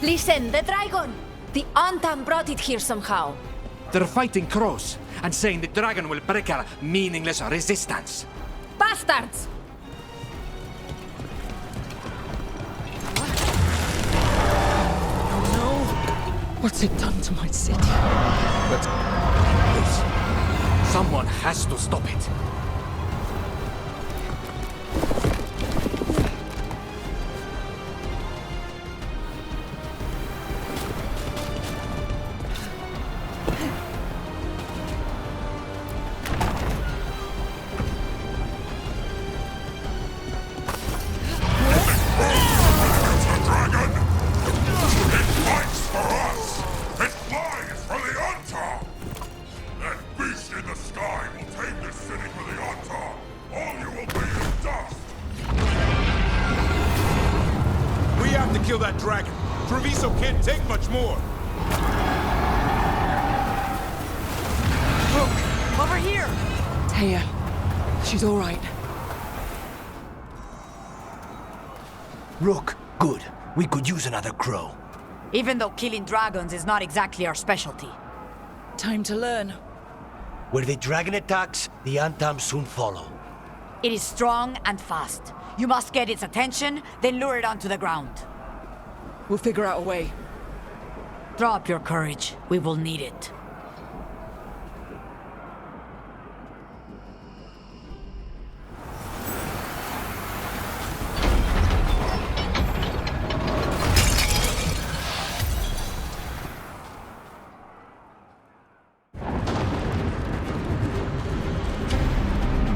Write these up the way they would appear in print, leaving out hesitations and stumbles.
Listen, the dragon! The Antam brought it here somehow. They're fighting crows and saying the dragon will break our meaningless resistance. Bastards! What's it done to my city? Please, someone has to stop it. Kill that dragon. Treviso can't take much more. Look, over here! Taya, she's all right. Rook, good. We could use another crow. Even though killing dragons is not exactly our specialty. Time to learn. Where the dragon attacks, the Antam soon follow. It is strong and fast. You must get its attention, then lure it onto the ground. We'll figure out a way. Drop your courage. We will need it.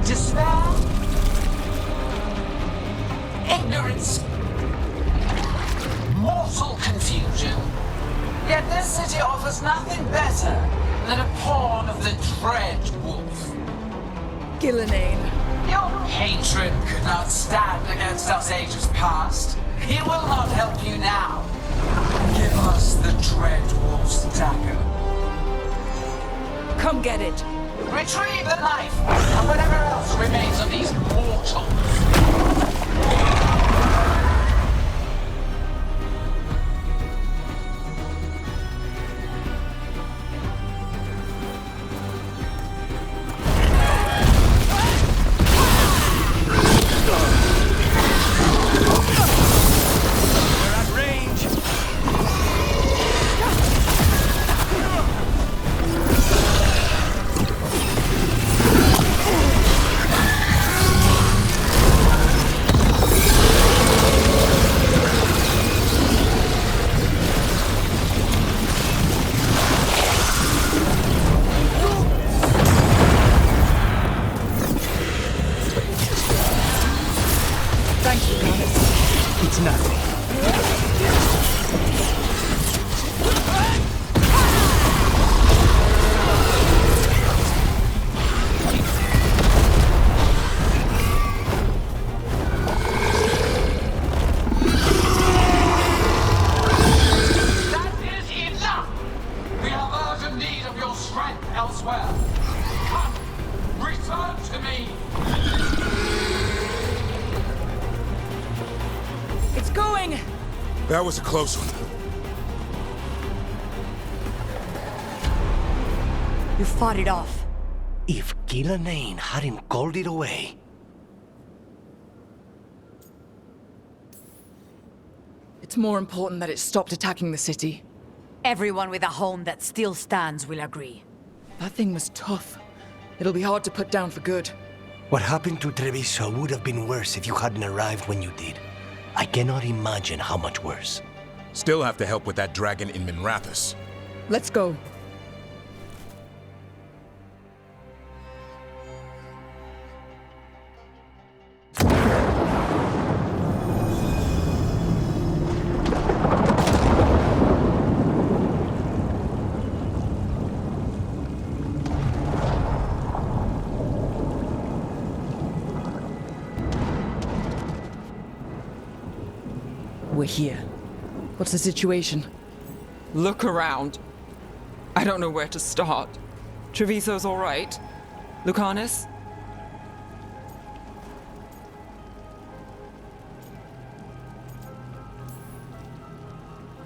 Despair? Ignorance? Mortal confusion. Yet this city offers nothing better than a pawn of the Dread Wolf. Gillenane. Your hatred could not stand against us ages past. He will not help you now. Give us the Dread Wolf's dagger. Come get it. Retrieve the knife and whatever else remains of these mortals. It's nothing. That is enough! We have urgent need of your strength elsewhere. Come, return to me! It's going! That was a close one. You fought it off. If Gillenane hadn't called it away... It's more important that it stopped attacking the city. Everyone with a home that still stands will agree. That thing was tough. It'll be hard to put down for good. What happened to Treviso would have been worse if you hadn't arrived when you did. I cannot imagine how much worse. Still have to help with that dragon in Minrathous. Let's go. We're here. What's the situation? Look around. I don't know where to start. Treviso's all right. Lucanus?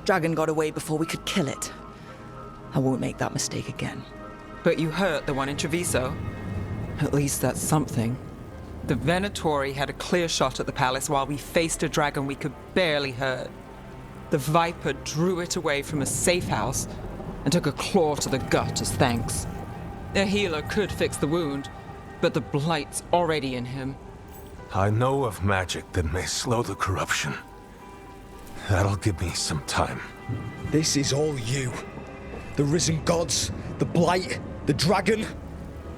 Dragon got away before we could kill it. I won't make that mistake again. But you hurt the one in Treviso. At least that's something. The Venatori had a clear shot at the palace while we faced a dragon we could barely hurt. The Viper drew it away from a safe house and took a claw to the gut as thanks. A healer could fix the wound, but the blight's already in him. I know of magic that may slow the corruption. That'll give me some time. This is all you. The risen gods, the blight, the dragon.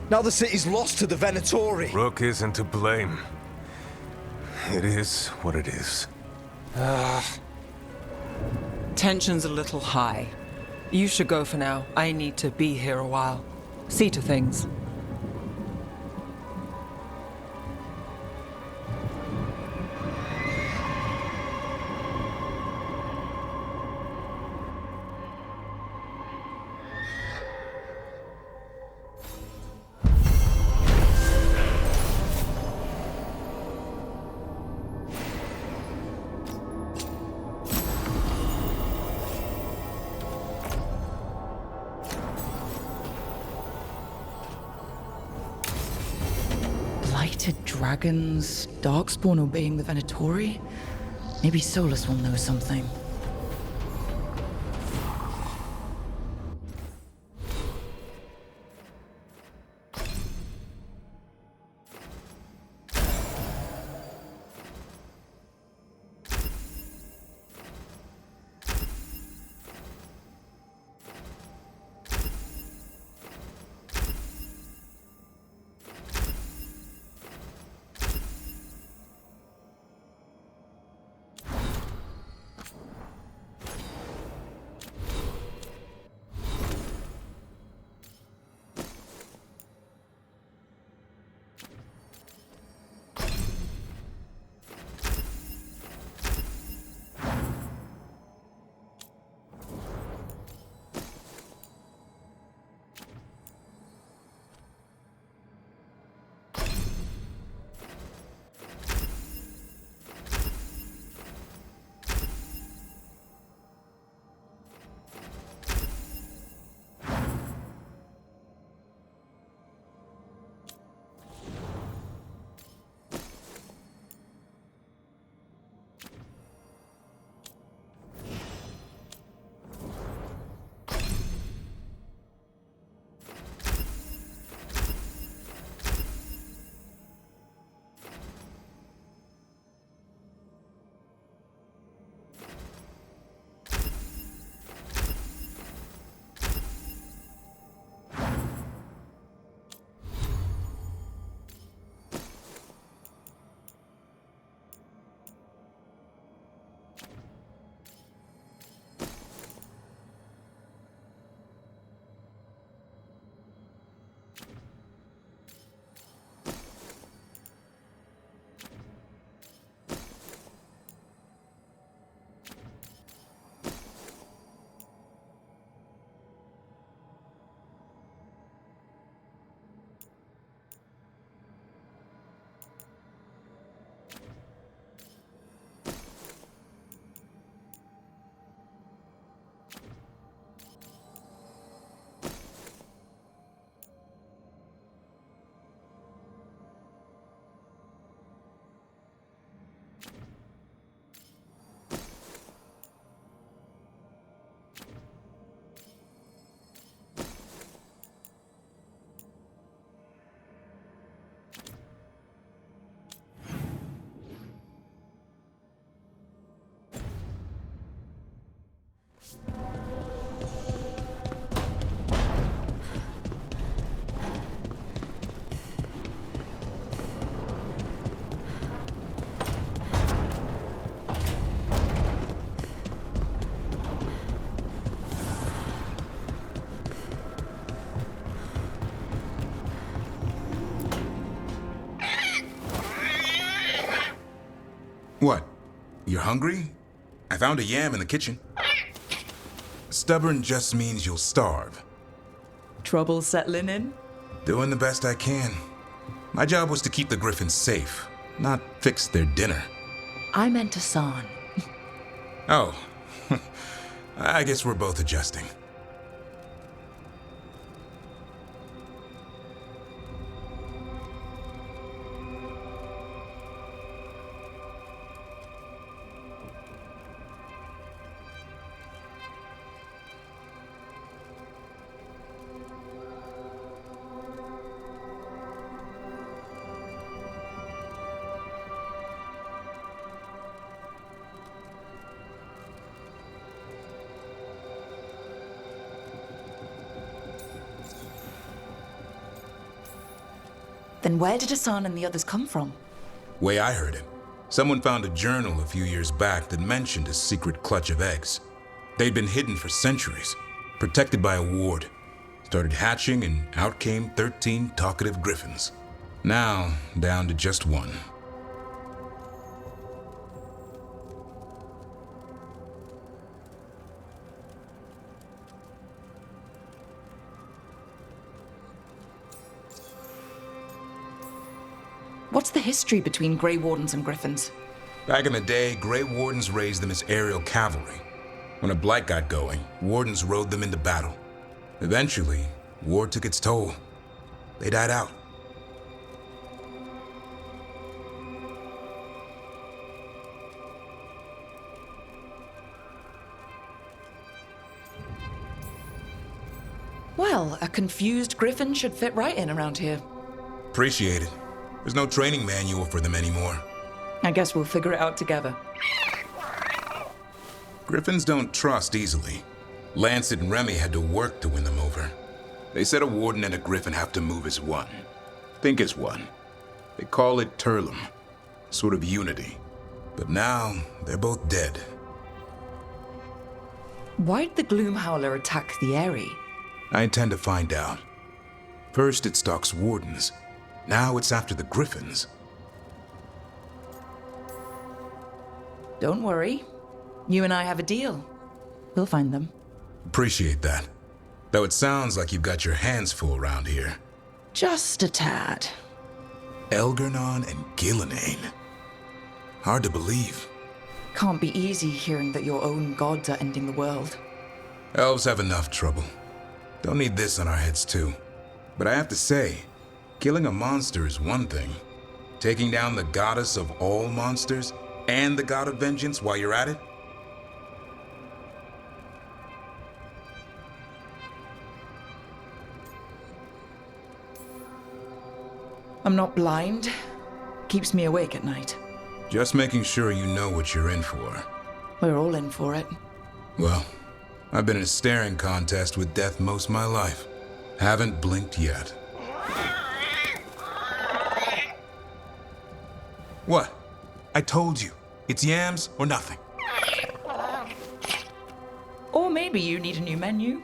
Now the city's lost to the Venatori. Rook isn't to blame. It is what it is. Tension's a little high. You should go for now. I need to be here a while. See to things. Blighted dragons, Darkspawn obeying the Venatori? Maybe Solus will know something. What? You're hungry? I found a yam in the kitchen. Stubborn just means you'll starve. Trouble settling in? Doing the best I can. My job was to keep the Griffins safe, not fix their dinner. I meant Asan. Oh, I guess we're both adjusting. Then where did Hassan and the others come from? Way I heard it, someone found a journal a few years back that mentioned a secret clutch of eggs. They'd been hidden for centuries, protected by a ward. Started hatching and out came 13 talkative griffins. Now, down to just one. What's the history between Grey Wardens and Griffins? Back in the day, Grey Wardens raised them as aerial cavalry. When a blight got going, Wardens rode them into battle. Eventually, war took its toll. They died out. Well, a confused Griffin should fit right in around here. Appreciate it. There's no training manual for them anymore. I guess we'll figure it out together. Griffins don't trust easily. Lancet and Remy had to work to win them over. They said a warden and a griffin have to move as one. Think as one. They call it Turlum. Sort of unity. But now, they're both dead. Why'd the Gloomhowler attack the Eyrie? I intend to find out. First it stalks wardens. Now it's after the griffins. Don't worry. You and I have a deal. We'll find them. Appreciate that. Though it sounds like you've got your hands full around here. Just a tad. Elgernon and Gillenane. Hard to believe. Can't be easy hearing that your own gods are ending the world. Elves have enough trouble. Don't need this on our heads too. But I have to say, killing a monster is one thing. Taking down the goddess of all monsters and the god of vengeance while you're at it? I'm not blind. Keeps me awake at night. Just making sure you know what you're in for. We're all in for it. Well, I've been in a staring contest with death most of my life. Haven't blinked yet. What? I told you. It's yams or nothing. Or maybe you need a new menu.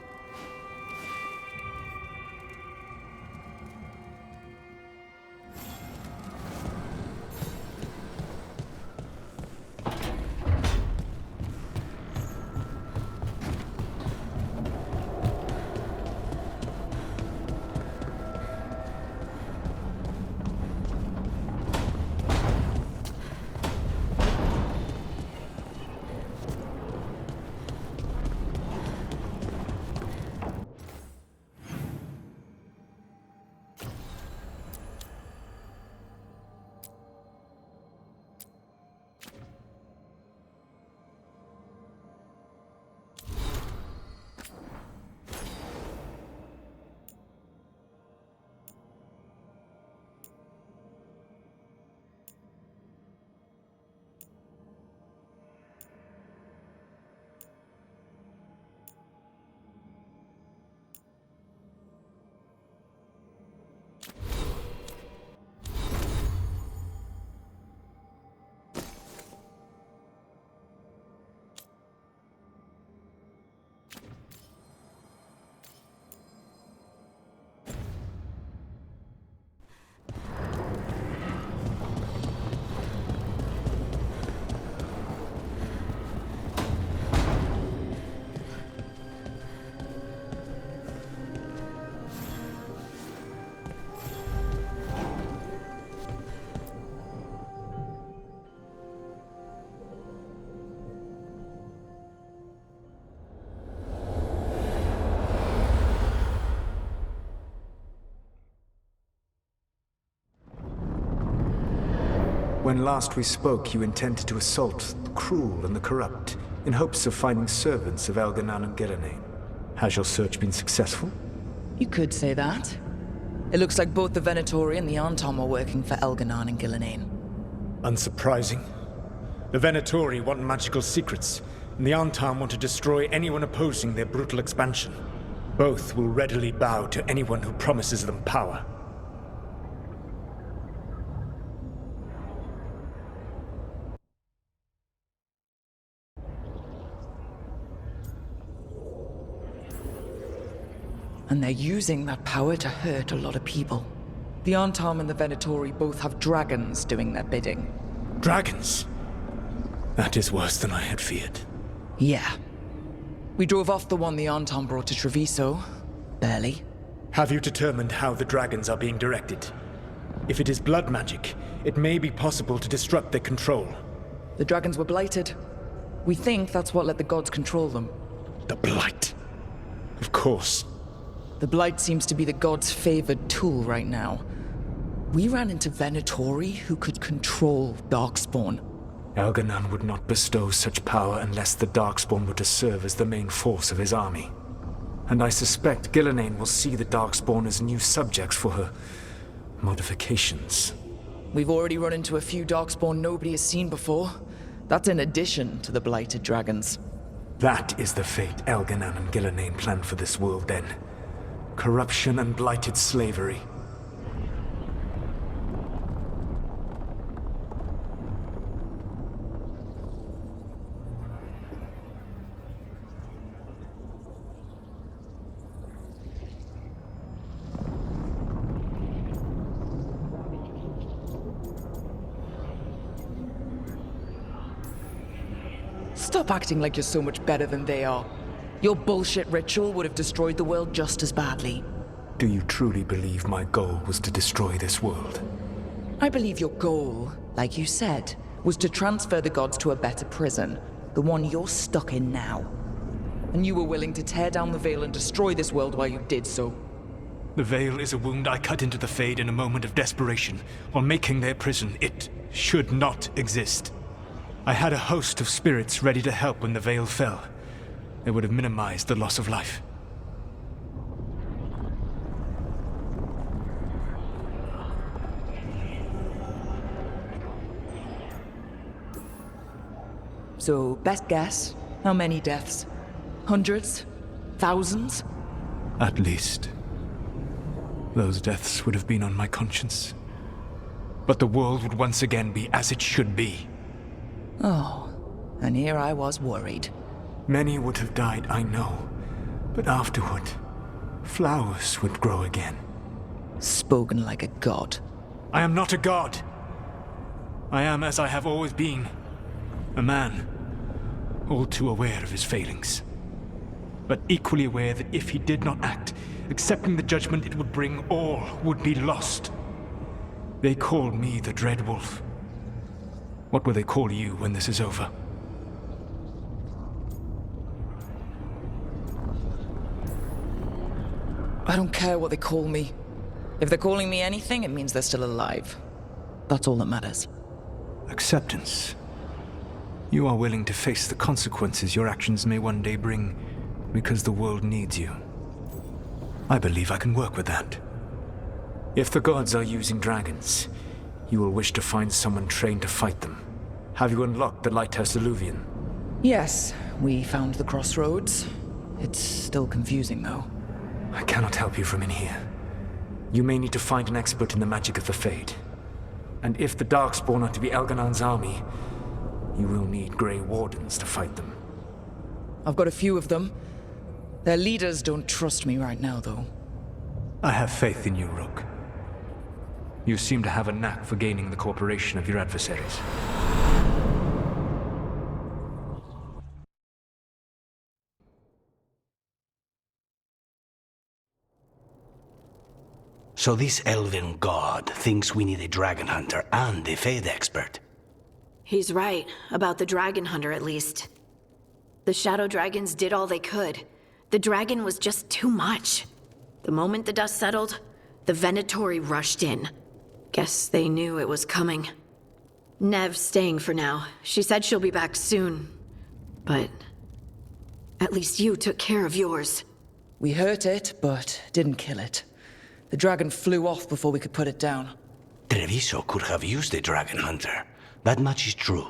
When last we spoke, you intended to assault the cruel and the corrupt, in hopes of finding servants of Elganan and Gillenane. Has your search been successful? You could say that. It looks like both the Venatori and the Anton are working for Elganan and Gillenane. Unsurprising. The Venatori want magical secrets, and the Anton want to destroy anyone opposing their brutal expansion. Both will readily bow to anyone who promises them power. And they're using that power to hurt a lot of people. The Antam and the Venatori both have dragons doing their bidding. Dragons? That is worse than I had feared. Yeah. We drove off the one the Antam brought to Treviso. Barely. Have you determined how the dragons are being directed? If it is blood magic, it may be possible to disrupt their control. The dragons were blighted. We think that's what let the gods control them. The Blight. Of course. The Blight seems to be the gods' favored tool right now. We ran into Venatori who could control Darkspawn. Elganan would not bestow such power unless the Darkspawn were to serve as the main force of his army. And I suspect Gillenane will see the Darkspawn as new subjects for her modifications. We've already run into a few Darkspawn nobody has seen before. That's in addition to the blighted dragons. That is the fate Elganan and Gillenane planned for this world then. Corruption and blighted slavery. Stop acting like you're so much better than they are. Your bullshit ritual would have destroyed the world just as badly. Do you truly believe my goal was to destroy this world? I believe your goal, like you said, was to transfer the gods to a better prison, the one you're stuck in now. And you were willing to tear down the veil and destroy this world while you did so. The veil is a wound I cut into the Fade in a moment of desperation, while making their prison. It should not exist. I had a host of spirits ready to help when the veil fell. They would have minimized the loss of life. So, best guess, how many deaths? Hundreds? Thousands? At least. Those deaths would have been on my conscience. But the world would once again be as it should be. Oh, and here I was worried. Many would have died, I know. But afterward, flowers would grow again. Spoken like a god. I am not a god. I am as I have always been. A man. All too aware of his failings. But equally aware that if he did not act, accepting the judgment it would bring, all would be lost. They called me the Dread Wolf. What will they call you when this is over? I don't care what they call me. If they're calling me anything, it means they're still alive. That's all that matters. Acceptance. You are willing to face the consequences your actions may one day bring because the world needs you. I believe I can work with that. If the gods are using dragons, you will wish to find someone trained to fight them. Have you unlocked the Lighthouse Illuvian? Yes, we found the crossroads. It's still confusing, though. I cannot help you from in here. You may need to find an expert in the magic of the Fade. And if the Darkspawn are to be Elganan's army, you will need Grey Wardens to fight them. I've got a few of them. Their leaders don't trust me right now, though. I have faith in you, Rook. You seem to have a knack for gaining the cooperation of your adversaries. So this elven god thinks we need a dragon hunter and a Fade expert. He's right, about the dragon hunter at least. The shadow dragons did all they could. The dragon was just too much. The moment the dust settled, the Venatori rushed in. Guess they knew it was coming. Nev's staying for now. She said she'll be back soon. But at least you took care of yours. We hurt it, but didn't kill it. The dragon flew off before we could put it down. Treviso could have used a dragon hunter. That much is true.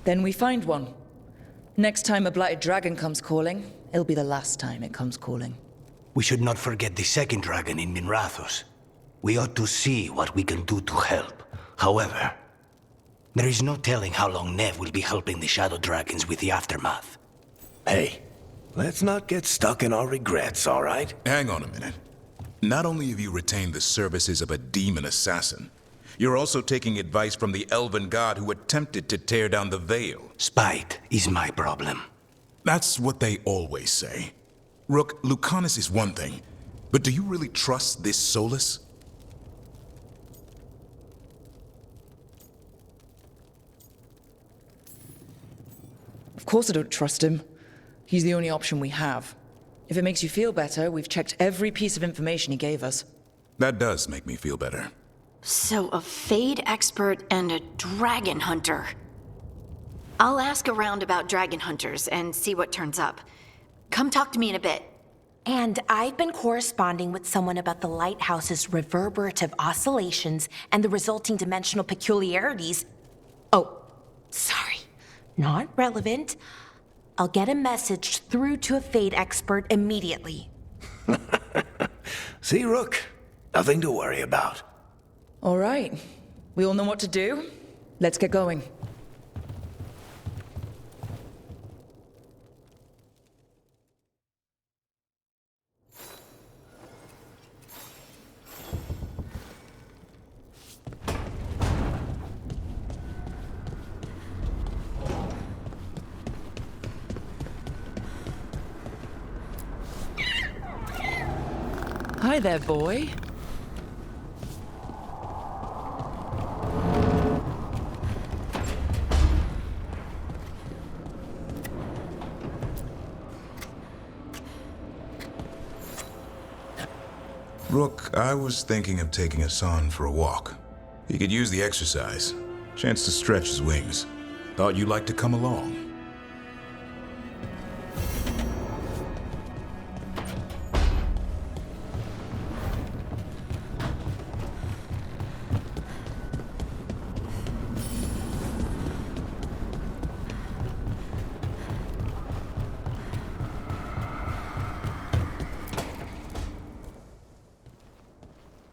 Then we find one. Next time a blighted dragon comes calling, it'll be the last time it comes calling. We should not forget the second dragon in Minrathos. We ought to see what we can do to help. However, there is no telling how long Nev will be helping the Shadow Dragons with the aftermath. Hey, let's not get stuck in our regrets, all right? Hang on a minute. Not only have you retained the services of a demon assassin, you're also taking advice from the elven god who attempted to tear down the Veil. Spite is my problem. That's what they always say. Rook, Lucanus is one thing, but do you really trust this Solus? Of course I don't trust him. He's the only option we have. If it makes you feel better, we've checked every piece of information he gave us. That does make me feel better. So, a Fade expert and a dragon hunter. I'll ask around about dragon hunters and see what turns up. Come talk to me in a bit. And I've been corresponding with someone about the lighthouse's reverberative oscillations and the resulting dimensional peculiarities. Oh, sorry. Not relevant. I'll get a message through to a Fade expert immediately. See, Rook? Nothing to worry about. All right. We all know what to do. Let's get going. Hi there, boy. Rook, I was thinking of taking Hassan for a walk. He could use the exercise. Chance to stretch his wings. Thought you'd like to come along.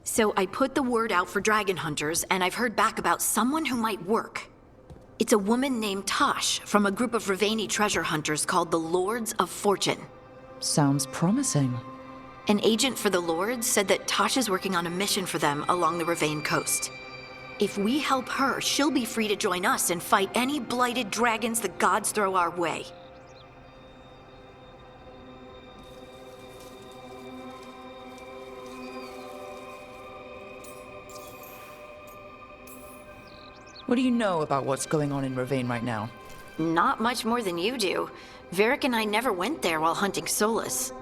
So I put the word out for dragon hunters, and I've heard back about someone who might work. It's a woman named Tosh from a group of Ravani treasure hunters called the Lords of Fortune. Sounds promising. An agent for the Lords said that Tosh is working on a mission for them along the Ravane coast. If we help her, she'll be free to join us and fight any blighted dragons the gods throw our way. What do you know about what's going on in Ravane right now? Not much more than you do. Varric and I never went there while hunting Solus.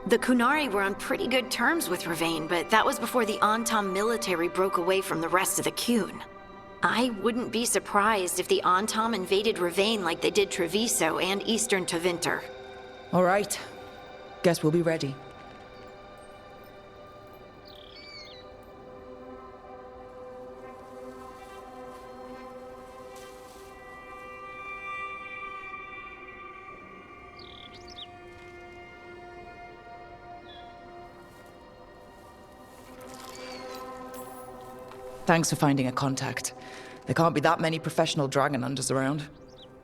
The Kunari were on pretty good terms with Ravane, but that was before the Antam military broke away from the rest of the Qun. I wouldn't be surprised if the Antam invaded Ravane like they did Treviso and Eastern Tevinter. All right. Guess we'll be ready. Thanks for finding a contact. There can't be that many professional dragon hunters around.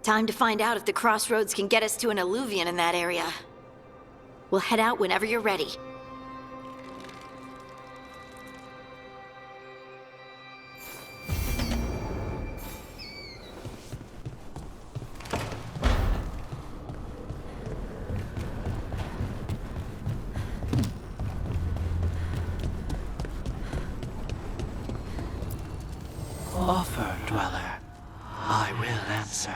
Time to find out if the crossroads can get us to an alluvion in that area. We'll head out whenever you're ready. Offer, Dweller. I will answer.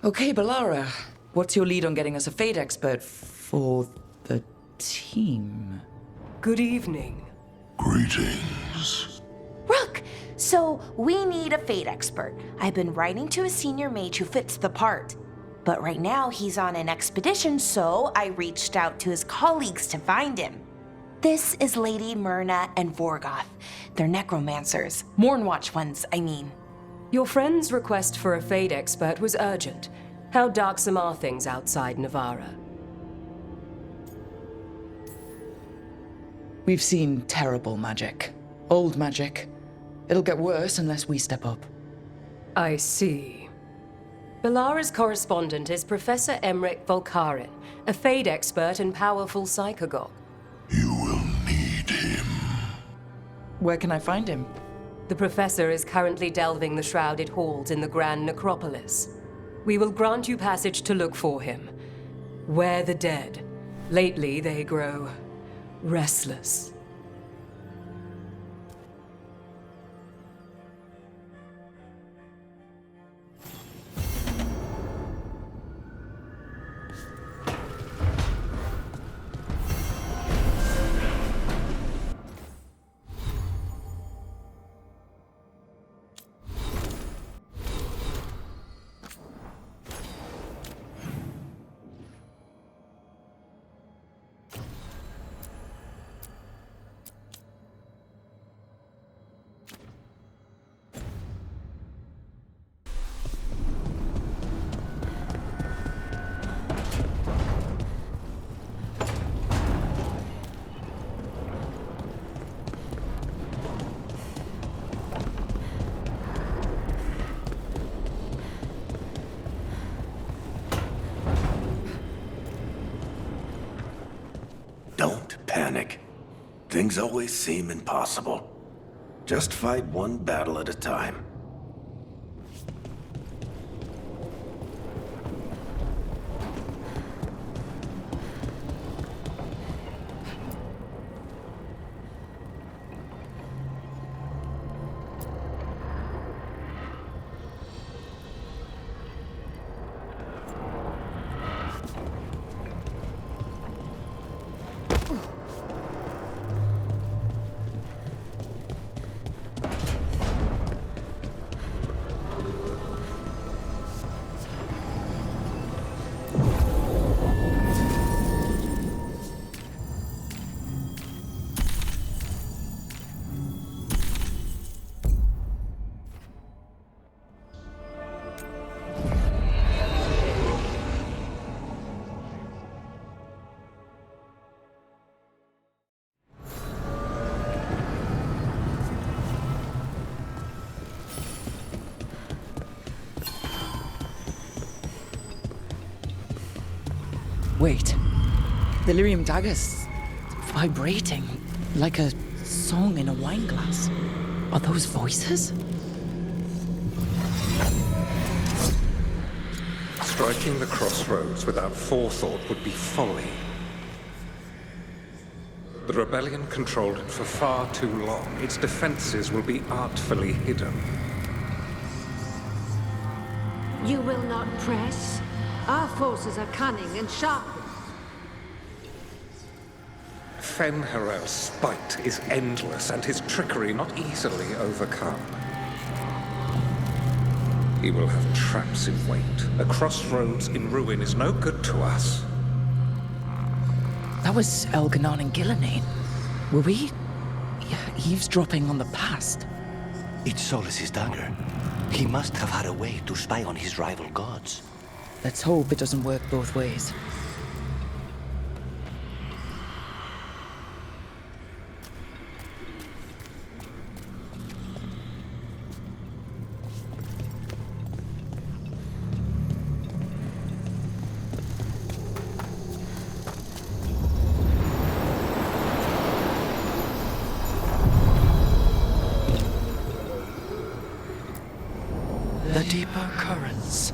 Okay, Balara. What's your lead on getting us a Fate expert for the team? Good evening. Greetings. Rook! So, we need a Fate expert. I've been writing to a senior mage who fits the part. But right now, he's on an expedition, so I reached out to his colleagues to find him. This is Lady Myrna and Vorgoth. They're necromancers. Mournwatch ones, I mean. Your friend's request for a Fade expert was urgent. How darksome are things outside Navara? We've seen terrible magic. Old magic. It'll get worse unless we step up. I see. Balara's correspondent is Professor Emmerich Volkarin, a Fade expert and powerful psychagogue. You will need him. Where can I find him? The professor is currently delving the shrouded halls in the Grand Necropolis. We will grant you passage to look for him. Where the dead. Lately they grow restless. Don't panic. Things always seem impossible. Just fight one battle at a time. Wait. The lyrium dagger's vibrating like a song in a wine glass. Are those voices? Striking the crossroads without forethought would be folly. The rebellion controlled it for far too long. Its defenses will be artfully hidden. You will not press? Our forces are cunning and sharp. Fen'Harel's spite is endless, and his trickery not easily overcome. He will have traps in wait. A crossroads in ruin is no good to us. That was Elganon and Gillenane. Were we eavesdropping on the past? It's Solus's dagger. He must have had a way to spy on his rival gods. Let's hope it doesn't work both ways. The deeper currents.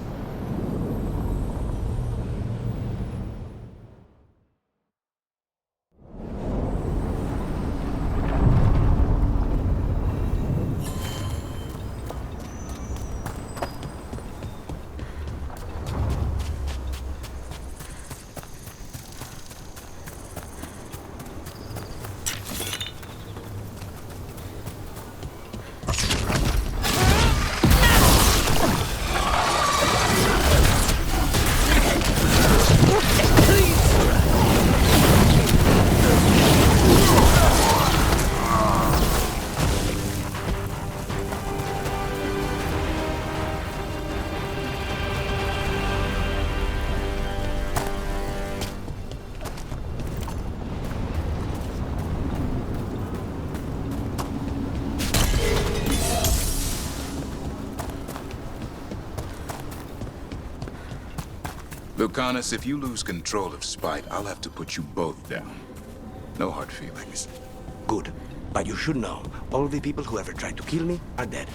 Lucanus, if you lose control of Spite, I'll have to put you both down. No hard feelings. Good. But you should know, all the people who ever tried to kill me are dead.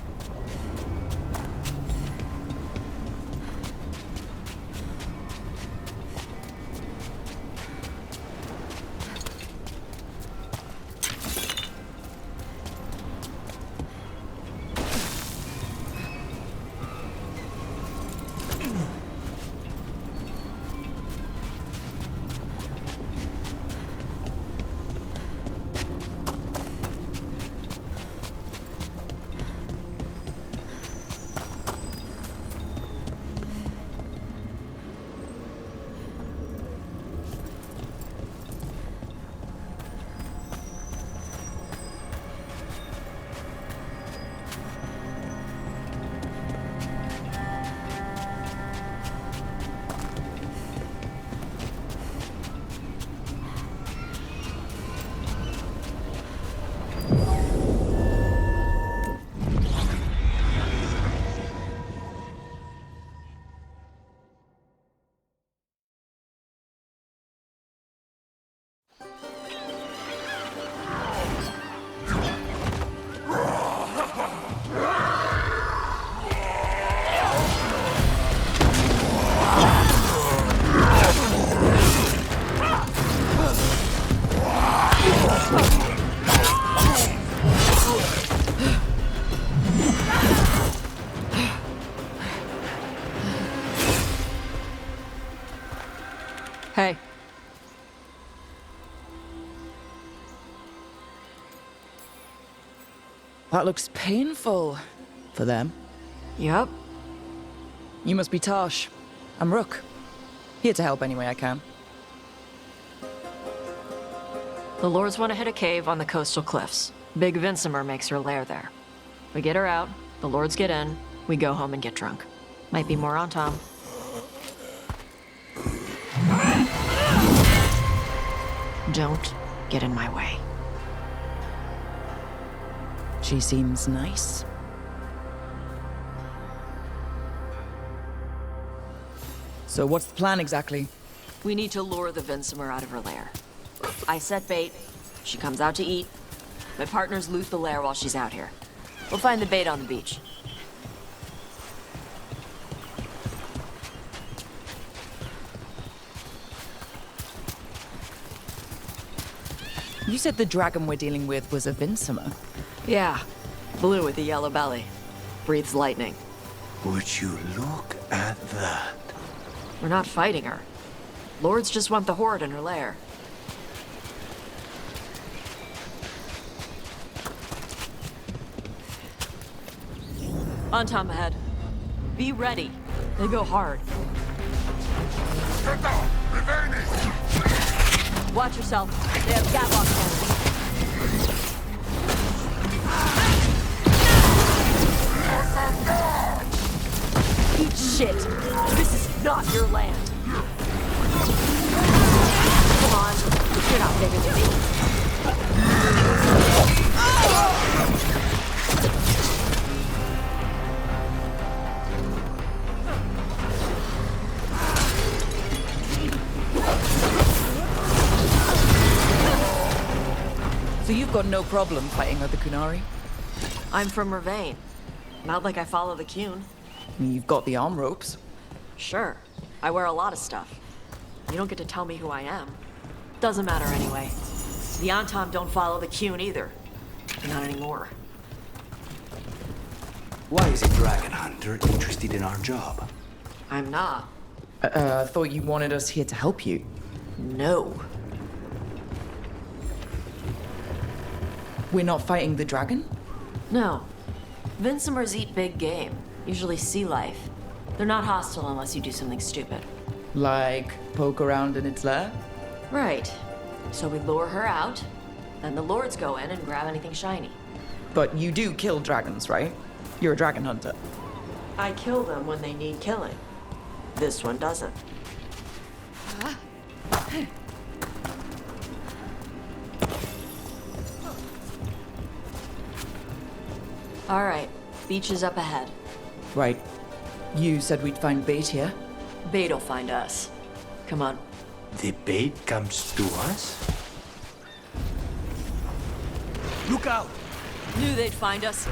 Hey. That looks painful. For them. Yup. You must be Tosh. I'm Rook. Here to help any way I can. The Lords want to hit a cave on the coastal cliffs. Big Vincimer makes her lair there. We get her out, the Lords get in, we go home and get drunk. Might be more on Tom. Don't get in my way. She seems nice. So what's the plan exactly? We need to lure the Vincimer out of her lair. I set bait, she comes out to eat. My partners loot the lair while she's out here. We'll find the bait on the beach. You said the dragon we're dealing with was a Vincimer. Yeah, blue with a yellow belly. Breathes lightning. Would you look at that? We're not fighting her. Lords just want the Horde in her lair. On Tom ahead. Be ready. They go hard. Watch yourself. They have Gatlock cannons. Eat shit. This is not your land. Come on. You're not bigger than me. So you've got no problem fighting other Kunari? I'm from Ravain. Not like I follow the Qun. I mean, you've got the arm ropes. Sure. I wear a lot of stuff. You don't get to tell me who I am. Doesn't matter anyway. The Antom don't follow the Qun either. Not anymore. Why is a dragon hunter interested in our job? I'm not. I thought you wanted us here to help you. No. We're not fighting the dragon? No. Vincimers eat big game, usually sea life. They're not hostile unless you do something stupid. Like poke around in its lair? Right. So we lure her out, then the Lords go in and grab anything shiny. But you do kill dragons, right? You're a dragon hunter. I kill them when they need killing. This one doesn't. All right, beach is up ahead. Right. You said we'd find bait here? Bait'll find us. Come on. The bait comes to us? Look out! Knew they'd find us.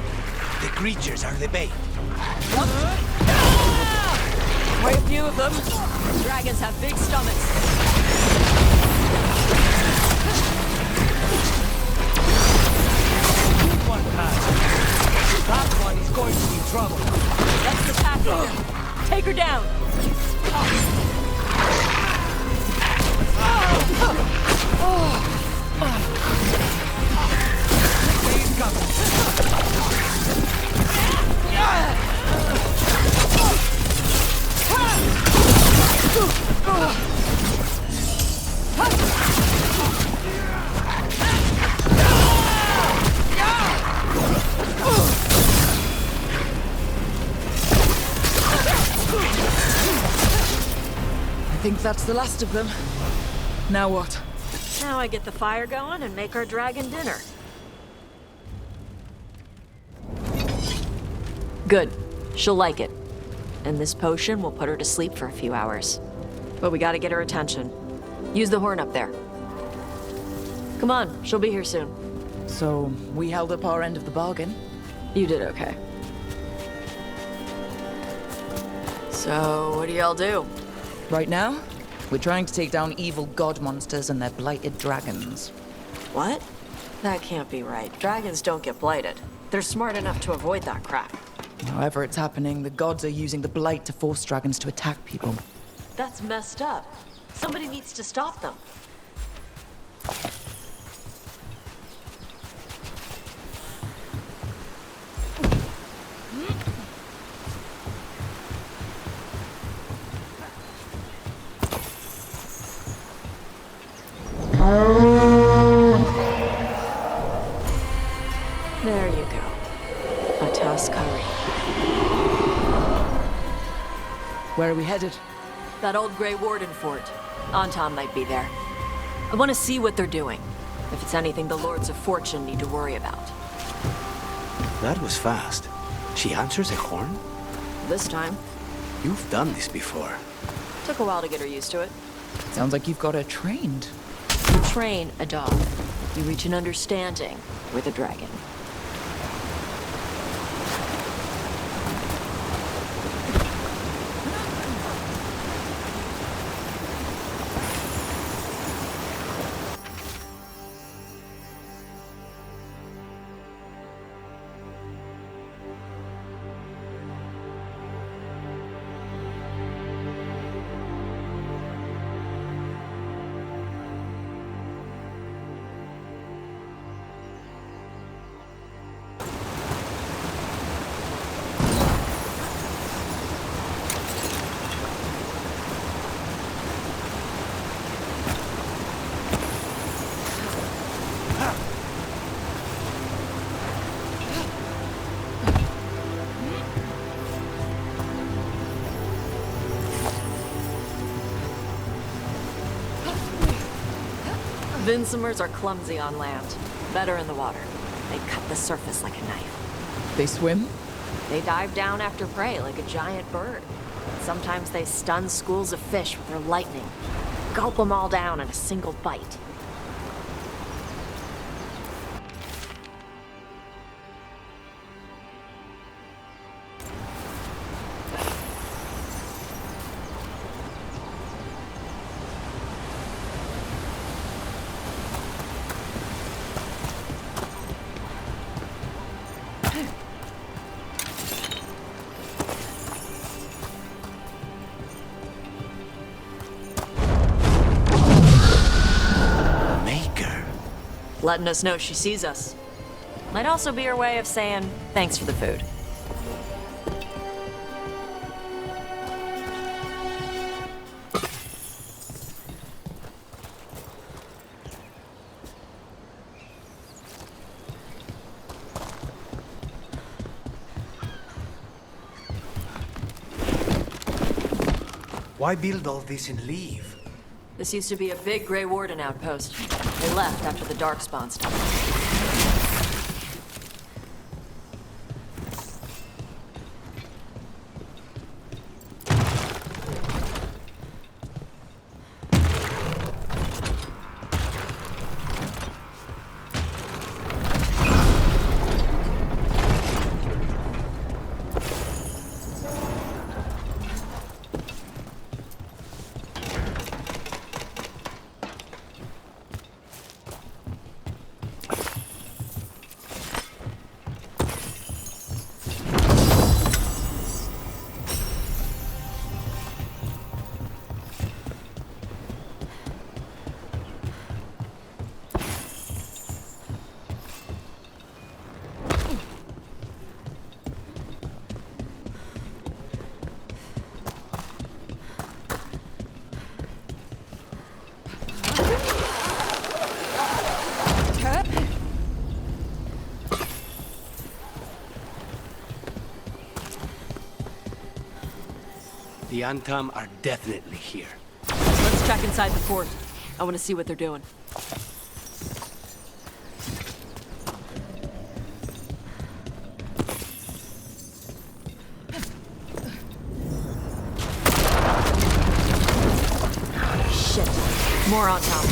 The creatures are the bait. Quite a few of them. Dragons have big stomachs. One pass. That one is going to be trouble. That's the pack leader. Take her down. He's coming. I think that's the last of them. Now what? Now I get the fire going and make our dragon dinner. Good. She'll like it. And this potion will put her to sleep for a few hours. But we gotta get her attention. Use the horn up there. Come on, she'll be here soon. So, we held up our end of the bargain. You did okay. So, what do y'all do? Right now, we're trying to take down evil god monsters and their blighted dragons. What? That can't be right. Dragons don't get blighted. They're smart enough to avoid that crap. However it's happening, the gods are using the blight to force dragons to attack people. That's messed up. Somebody needs to stop them. There you go. A Tuskari. Where are we headed? That old Grey Warden fort. Anton might be there. I want to see what they're doing. If it's anything the Lords of Fortune need to worry about. That was fast. She answers a horn? This time. You've done this before. Took a while to get her used to it. Sounds like you've got her trained. You train a dog. You reach an understanding with a dragon. Vincimers are clumsy on land, better in the water. They cut the surface like a knife. They swim? They dive down after prey like a giant bird. Sometimes they stun schools of fish with their lightning. Gulp them all down in a single bite. Letting us know she sees us. Might also be her way of saying thanks for the food. Why build all this and leave? This used to be a big Grey Warden outpost. They left after the Darkspawn stuff. The Antam are definitely here. Let's check inside the fort. I want to see what they're doing. Shit. More on top.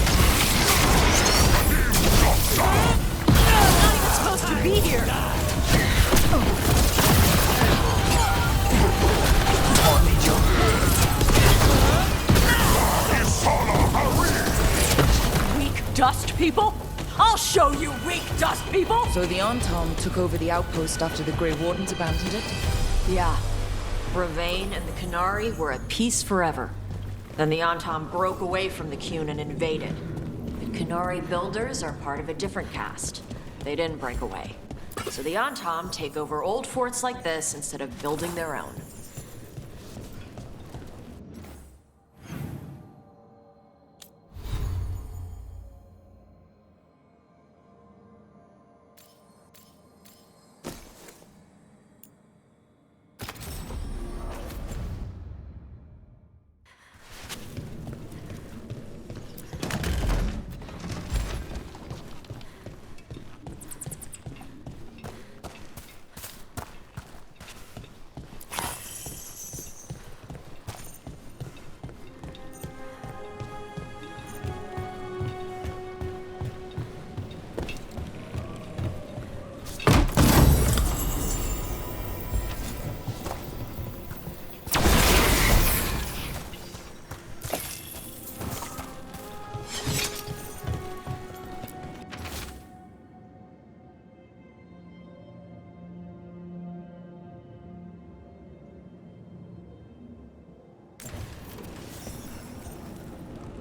Not even supposed to be here. Weak dust people? I'll show you weak dust people! So the Antam took over the outpost after the Grey Wardens abandoned it? Yeah. Ravain and the Qunari were at peace forever. Then the Antam broke away from the Qun and invaded. The Qunari builders are part of a different caste. They didn't break away. So the Antam take over old forts like this instead of building their own.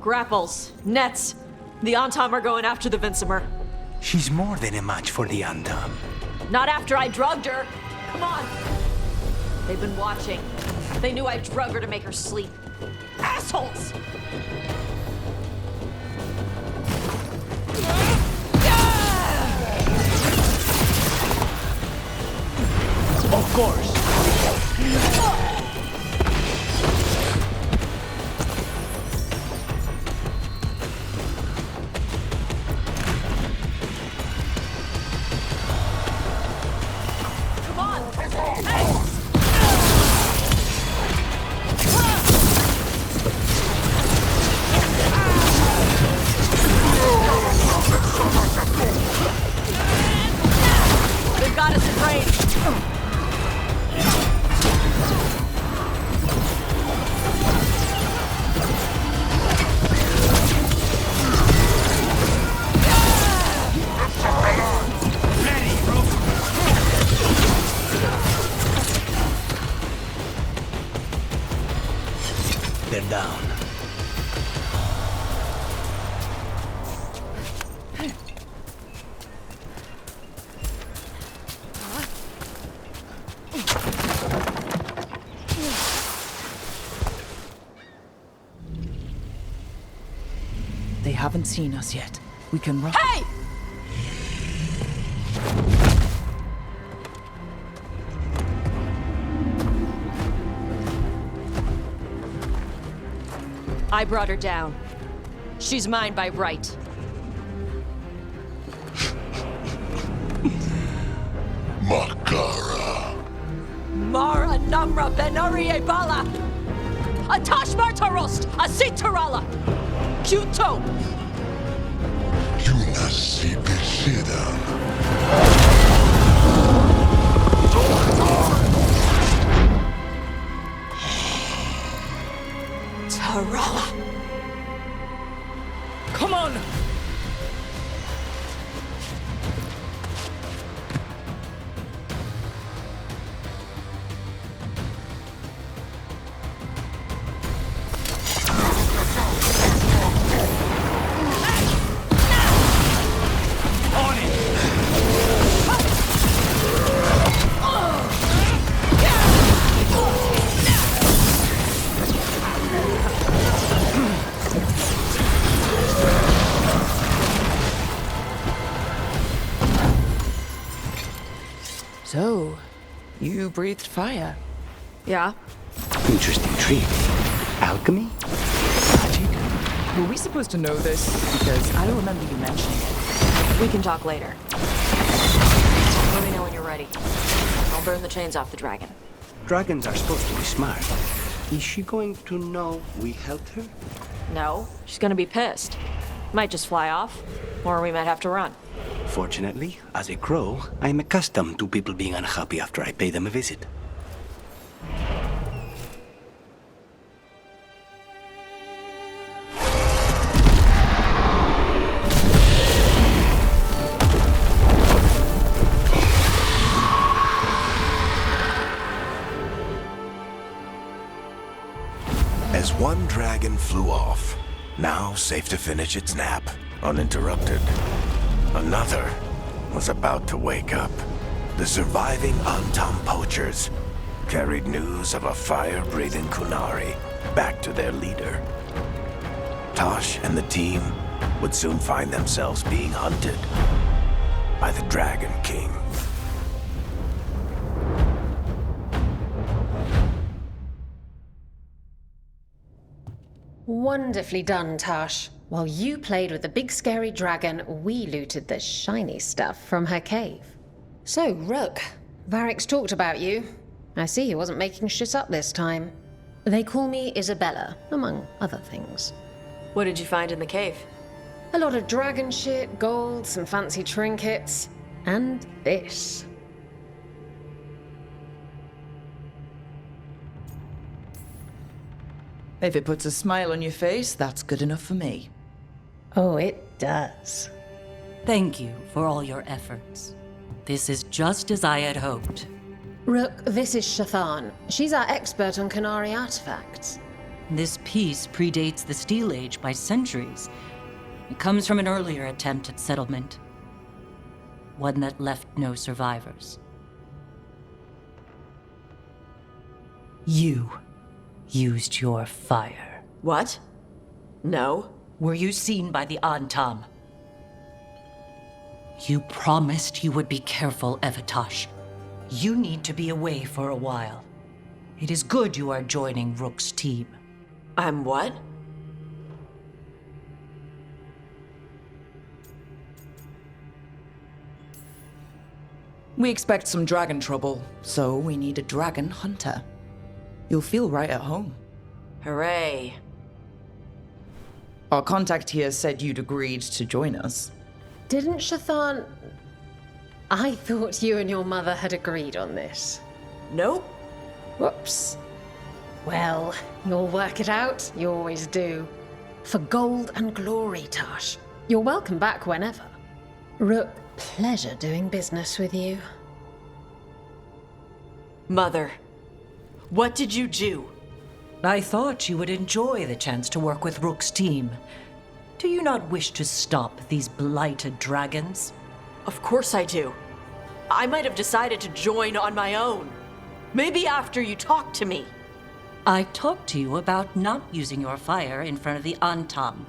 Grapples, nets. The Antam are going after the Vinsimer. She's more than a match for the Antam. Not after I drugged her. Come on. They've been watching. They knew I drugged her to make her sleep. Assholes! Of course. They've got us in range. They're down. They haven't seen us yet. We can run. Hey! I brought her down. She's mine by right. Makara. Mara Namra Benarie Bala! Atash Martarost! Asitarala! Kuto! Yunasi Besidan. Tarala! Come on! So, you breathed fire? Yeah. Interesting tree. Alchemy? Were we supposed to know this? Because I don't remember you mentioning it. We can talk later. Let me know when you're ready. I'll burn the chains off the dragon. Dragons are supposed to be smart. Is she going to know we helped her? No, she's gonna be pissed. Might just fly off, or we might have to run. Fortunately, as a crow, I'm accustomed to people being unhappy after I pay them a visit. As one dragon flew off, now safe to finish its nap, uninterrupted, another was about to wake up. The surviving Antam poachers carried news of a fire-breathing Kunari back to their leader. Tosh and the team would soon find themselves being hunted by the Dragon King. Wonderfully done, Tash. While you played with the big scary dragon, we looted the shiny stuff from her cave. So, Rook, Varric's talked about you. I see he wasn't making shit up this time. They call me Isabella, among other things. What did you find in the cave? A lot of dragon shit, gold, some fancy trinkets, and this. If it puts a smile on your face, that's good enough for me. Oh, it does. Thank you for all your efforts. This is just as I had hoped. Rook, this is Shathan. She's our expert on Kunari artifacts. This piece predates the Steel Age by centuries. It comes from an earlier attempt at settlement. One that left no survivors. You used your fire. What? No. Were you seen by the Antam? You promised you would be careful, Evatosh. You need to be away for a while. It is good you are joining Rook's team. I'm what? We expect some dragon trouble, so we need a dragon hunter. You'll feel right at home. Hooray. Our contact here said you'd agreed to join us. Didn't Shathan... I thought you and your mother had agreed on this. Nope. Whoops. Well, you'll work it out. You always do. For gold and glory, Tash. You're welcome back whenever. Rook, pleasure doing business with you. Mother, what did you do? I thought you would enjoy the chance to work with Rook's team. Do you not wish to stop these blighted dragons? Of course I do. I might have decided to join on my own. Maybe after you talked to me. I talked to you about not using your fire in front of the Antam.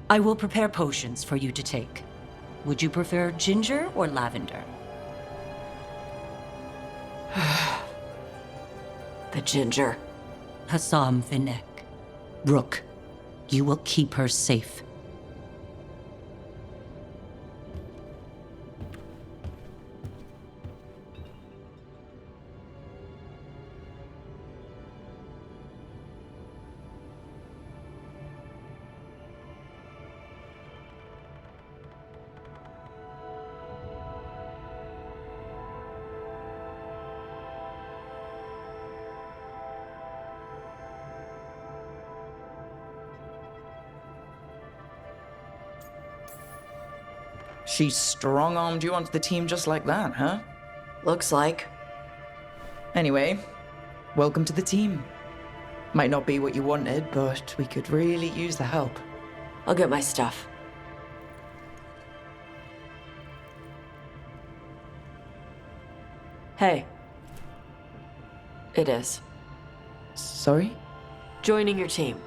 I will prepare potions for you to take. Would you prefer ginger or lavender? The ginger. Hassam Vinek. Rook, you will keep her safe. She strong-armed you onto the team just like that, huh? Looks like. Anyway, welcome to the team. Might not be what you wanted, but we could really use the help. I'll get my stuff. Hey. It is. Sorry? Joining your team.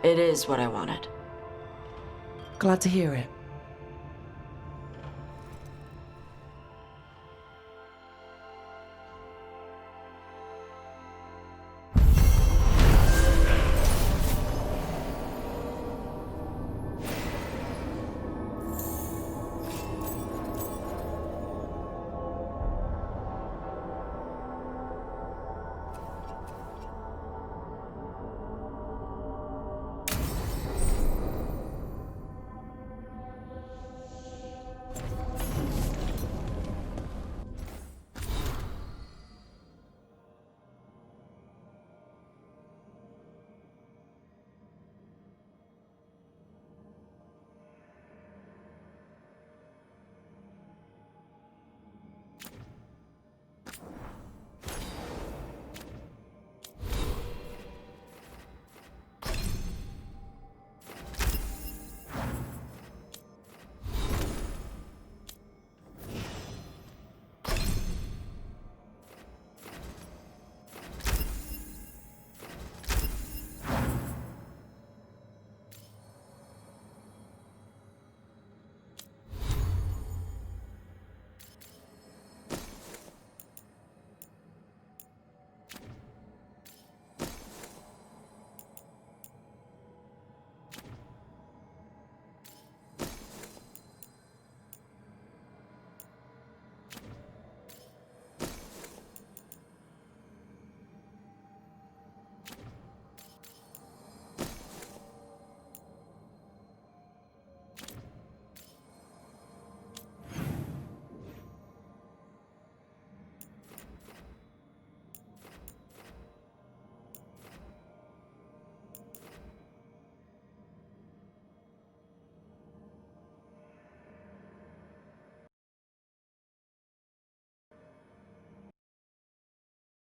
It is what I wanted. Glad to hear it.